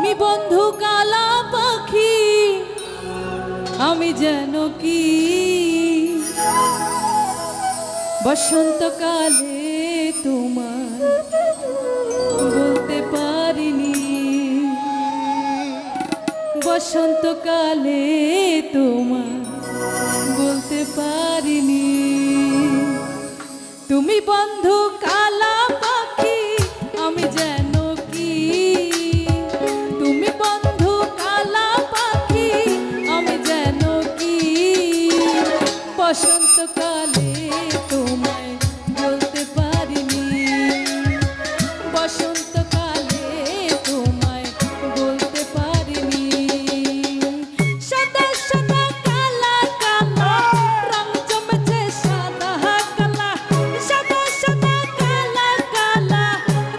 তুমি বন্ধু কালা পাখি, আমি যেন কি বসন্তকালে তোমার বলতে পারিনি, বসন্তকালে তোমার বলতে পারিনি। তুমি বন্ধু কালা পাখি, আমি যেন কি, তুমি বন্ধু কালা পাখি, আমি যেন কি বসন্তকালে তোমায় বলতে পারিনি, বসন্তকালে তোমায় বলতে পারিনি। সাদা সাদা কালা কালা রং জমেছে সাদা কালা, সাদা সাদা কালা কালা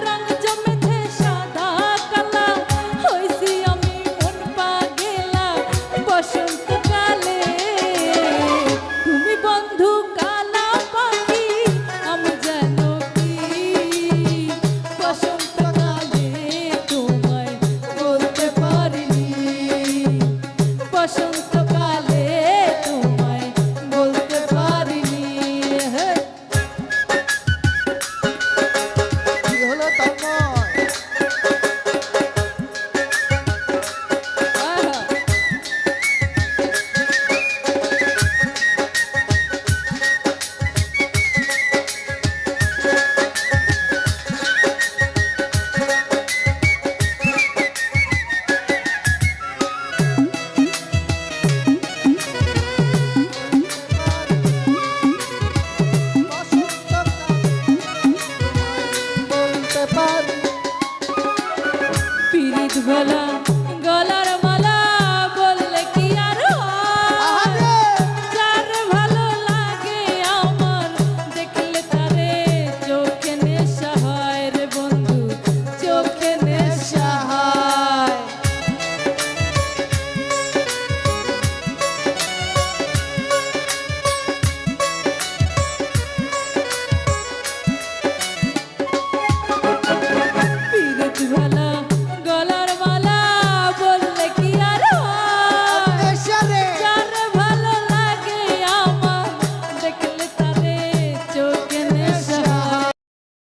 রং জমেছে সাদা কালা, হইছি আমি মন পাগেলা বসন্তকালে। তুমি বন্ধু কালা পাখি, আমি যেন কি বসন্তকালে তোমায় বলতে পারিনি, বসন্তকালে তোমায় বলতে পারিনি। কি হলো তন্ময়? আহা, বসন্তকালে বলতে পারি। পীড়িত বেলা